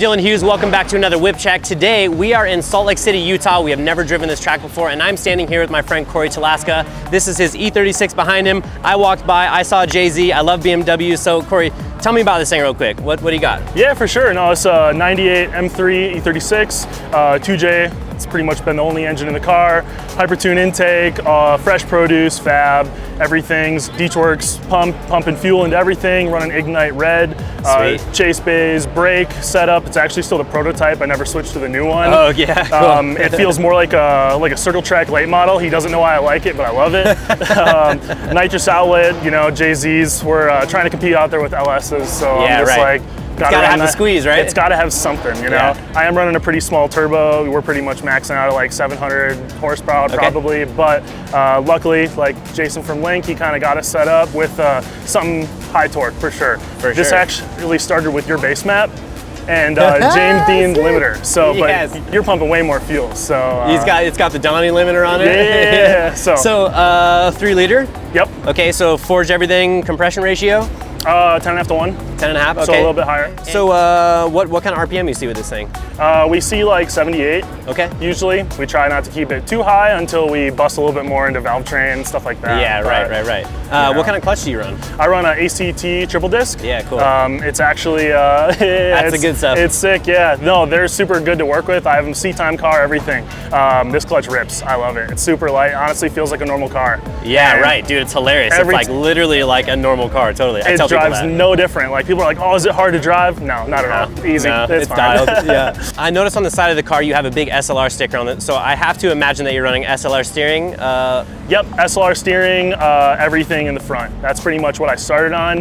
Dylan Hughes? Welcome back to another WhipCheck. Today we are in Salt Lake City, Utah. We have never driven this track before, and I'm standing here with my friend Cory Talaska. This is his E36 behind him. I walked by, I saw JZ. I love BMW. So Cory, tell me about this thing real quick. What do you got? Yeah, for sure. No, it's a 98 M3 E36 2J. It's pretty much been the only engine in the car. Hypertune intake, fresh produce, fab, everything's Deechworks pump and fuel into everything, running Ignite Red, chase bays, brake setup. It's actually still the prototype. I never switched to the new one. Oh yeah, cool. It feels more like a Circle Track late model. He doesn't know why I like it, but I love it. Nitrous outlet, you know, JZ's. We're trying to compete out there with LS's, so yeah, I'm just like, gotta have the squeeze, right? It's gotta have something, you know? Yeah. I am running a pretty small turbo. We're pretty much maxing out at like 700 horsepower probably, but luckily, like Jason from Link, he kind of got us set up with something high torque for sure. This actually started with your base map and James Dean limiter. So, but you're pumping way more fuel. So it's got the Donnie limiter on it. Yeah. So 3 liter. Yep. Okay, so forged everything, compression ratio. 10.5 to 1. 10.5, okay. So a little bit higher. So what kind of RPM you see with this thing? We see like 78. Okay. Usually. We try not to keep it too high until we bust a little bit more into valve train and stuff like that. Yeah, right. What kind of clutch do you run? I run an ACT triple disc. Yeah, cool. It's actually, that's the good stuff. It's sick, yeah. No, they're super good to work with. I have them C-time car, everything. This clutch rips. I love it. It's super light. Honestly, feels like a normal car. Yeah, right, dude. It's hilarious. It's like literally like a normal car, totally. I tell people drives no different. Like people are like, oh, is it hard to drive? No, not at all. Easy. No, it's fine. dialed. Yeah. I noticed on the side of the car you have a big SLR sticker on it, so I have to imagine that you're running SLR steering. Yep, SLR steering, everything in the front. That's pretty much what I started on.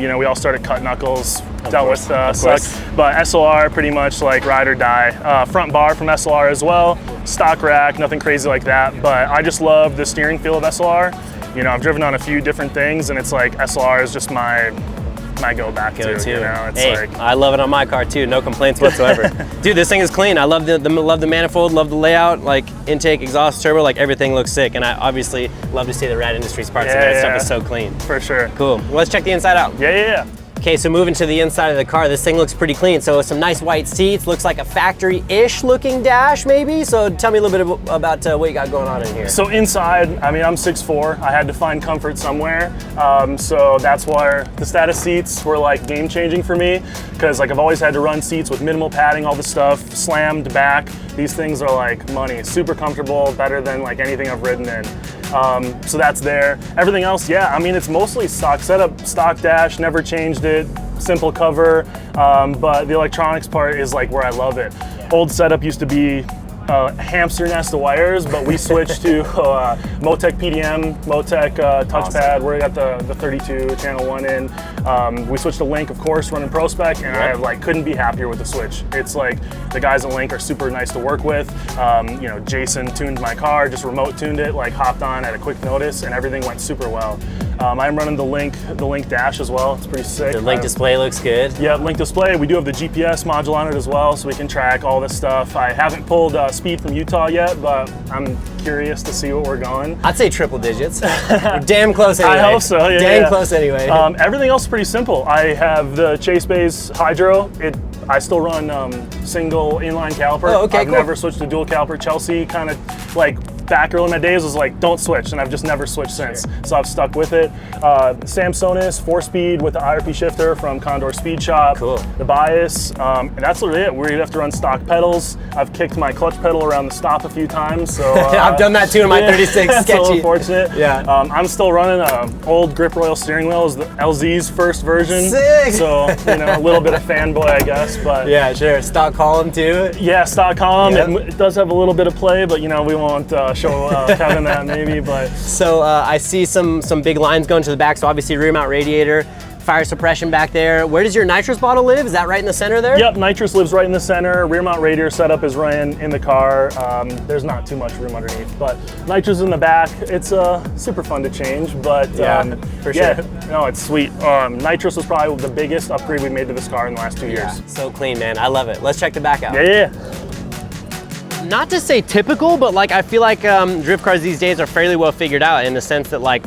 You know, we all started cut knuckles, dealt with sucks, but SLR pretty much like ride or die. Front bar from SLR as well, stock rack, nothing crazy like that, but I just love the steering feel of SLR. You know, I've driven on a few different things, and it's like SLR is just my go-back to. You know, it's hey, like, I love it on my car too. No complaints whatsoever. Dude, this thing is clean. I love the manifold, love the layout, like intake, exhaust, turbo, like everything looks sick. And I obviously love to see the Rad Industries parts in there. That stuff is so clean. For sure. Cool. Well, let's check the inside out. Yeah. Okay, so moving to the inside of the car, this thing looks pretty clean. So some nice white seats, looks like a factory-ish looking dash maybe. So tell me a little bit about what you got going on in here. So inside, I mean, I'm 6'4". I had to find comfort somewhere. So that's why the status seats were like game changing for me, because like I've always had to run seats with minimal padding, all the stuff, slammed back. These things are like money, super comfortable, better than like anything I've ridden in. So that's there. Everything else, yeah, I mean, it's mostly stock setup, stock dash, never changed it, simple cover, but the electronics part is like where I love it. Old setup used to be a hamster nest of wires, but we switched to Motec PDM, Motec touchpad. We got the 32 channel 1 in. We switched to Link, of course, running ProSpec, and I like couldn't be happier with the switch. It's like the guys at Link are super nice to work with. You know, Jason tuned my car, just remote tuned it, like hopped on at a quick notice, and everything went super well. I'm running the Link dash as well. It's pretty sick. The Link display looks good. Yeah, Link display. We do have the GPS module on it as well, so we can track all this stuff. I haven't pulled speed from Utah yet, but I'm curious to see what we're going. I'd say triple digits. We're damn close anyway. I hope so, yeah. Damn close anyway. Everything else is pretty simple. I have the Chase Bays Hydro. I still run single inline caliper. Oh, okay, I've never switched to dual caliper. Chelsea kind of like back early in my days was like, don't switch, and I've just never switched since. So I've stuck with it. Samsonis 4-speed with the IRP shifter from Condor Speed Shop. Cool. The bias, and that's literally it. We're gonna have to run stock pedals. I've kicked my clutch pedal around the stop a few times, so I've done that too in my 36. That's sketchy. a little fortunate. Yeah. I'm still running an old Grip Royal steering wheel, is the LZ's first version. Sick. So you know, a little bit of fanboy, I guess, but yeah, sure. Stock column too. Yeah, stock column. Yep. It does have a little bit of play, but you know, we won't show Kevin that maybe. But so I see some big lines going to the back. So obviously rear mount radiator, fire suppression back there. Where does your nitrous bottle live? Is that right in the center there? Yep, nitrous lives right in the center. Rear mount radiator setup is right in the car. There's not too much room underneath, but nitrous in the back. It's super fun to change, but for sure. Yeah, no, it's sweet. Nitrous was probably the biggest upgrade we made to this car in the last 2 years. So clean, man. I love it. Let's check the back out. Yeah. Not to say typical, but like I feel like drift cars these days are fairly well figured out in the sense that like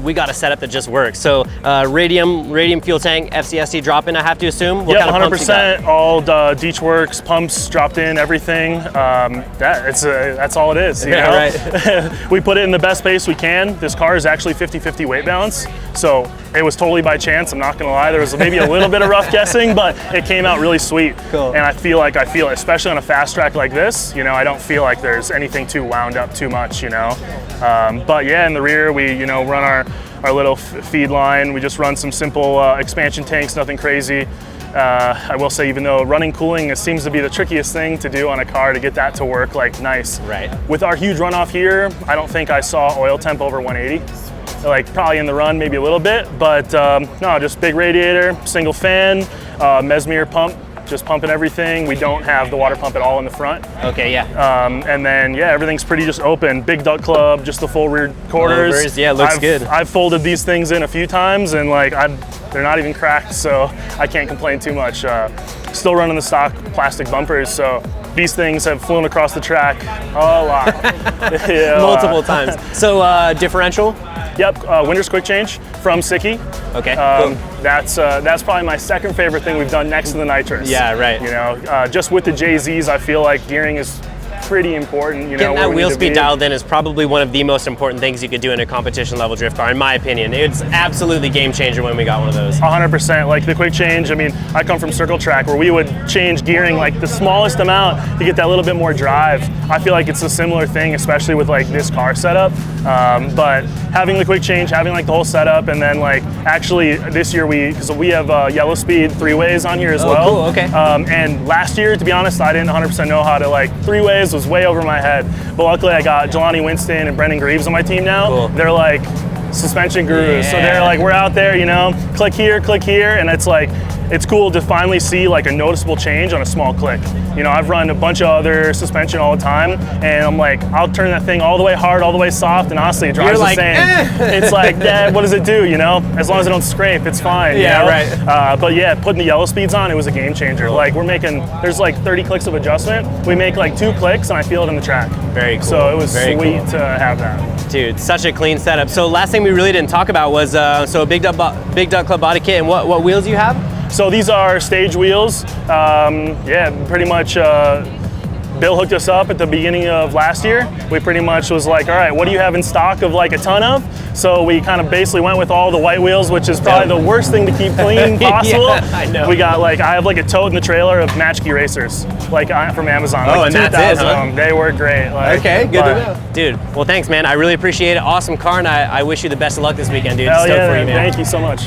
we got a setup that just works. So radium fuel tank, FCSD drop in, I have to assume. What Yep, kind of pumps you got? 100%. All Deech Works pumps dropped in, everything. That's all it is. You know? Right. We put it in the best space we can. This car is actually 50-50 weight balance, so it was totally by chance. I'm not gonna lie. There was maybe a little bit of rough guessing, but it came out really sweet. Cool. And I feel it, especially on a fast track like this. You know, I don't feel like there's anything too wound up too much. You know, but yeah, in the rear we run our little feed line. We just run some simple expansion tanks, nothing crazy. I will say, even though running cooling seems to be the trickiest thing to do on a car, to get that to work like nice. Right. With our huge runoff here, I don't think I saw oil temp over 180. Like probably in the run, maybe a little bit, but no, just big radiator, single fan, Mesmere pump, just pumping everything. We don't have the water pump at all in the front. Okay, yeah. And then, yeah, everything's pretty just open. Big duck club, just the full rear quarters. Yeah, looks good. I've folded these things in a few times, and like they're not even cracked, so I can't complain too much. Still running the stock plastic bumpers, so these things have flown across the track a lot. Multiple times. So differential? Yep, Winter's quick change from Sicky. Okay, cool. That's probably my second favorite thing we've done next to the nitrous. Yeah, right. You know, just with the JZs, I feel like gearing is pretty important. You Getting know, that wheel speed dialed in is probably one of the most important things you could do in a competition level drift car, in my opinion. It's absolutely game changer when we got one of those. 100%. Like the quick change, I mean, I come from circle track where we would change gearing like the smallest amount to get that little bit more drive. I feel like it's a similar thing, especially with like this car setup. But having the quick change, having like the whole setup, and then like actually this year because we have yellow speed 3-ways on here as well. Cool, okay. And last year, to be honest, I didn't 100% know how to like 3-ways, was way over my head. But luckily I got Jelani Winston and Brendan Greaves on my team now. Cool. They're like suspension gurus. Yeah. So they're like, we're out there, you know, click here, and it's like, it's cool to finally see like a noticeable change on a small click. You know, I've run a bunch of other suspension all the time, and I'm like, I'll turn that thing all the way hard, all the way soft, and honestly, it drives the same. It's like, yeah, what does it do, you know? As long as I don't scrape, it's fine. Yeah, you know? right. But yeah, putting the yellow speeds on, it was a game changer. Like there's like 30 clicks of adjustment. We make like 2 clicks, and I feel it in the track. Very cool. So it was sweet to have that. Dude, such a clean setup. So last thing we really didn't talk about was so a Big Duck Club body kit, and what wheels do you have? So these are stage wheels. Yeah, pretty much Bill hooked us up at the beginning of last year. We pretty much was like, all right, what do you have in stock of like a ton of? So we kind of basically went with all the white wheels, which is probably the worst thing to keep clean possible. Yeah, I know. We got like, I have like a tote in the trailer of Matchkey racers, like from Amazon. Oh, like and that's it, huh? They were great. Like, okay, good to know. Dude, well thanks man, I really appreciate it. Awesome car, and I wish you the best of luck this weekend, dude. Hell Stoked yeah, for you, man. Thank you so much.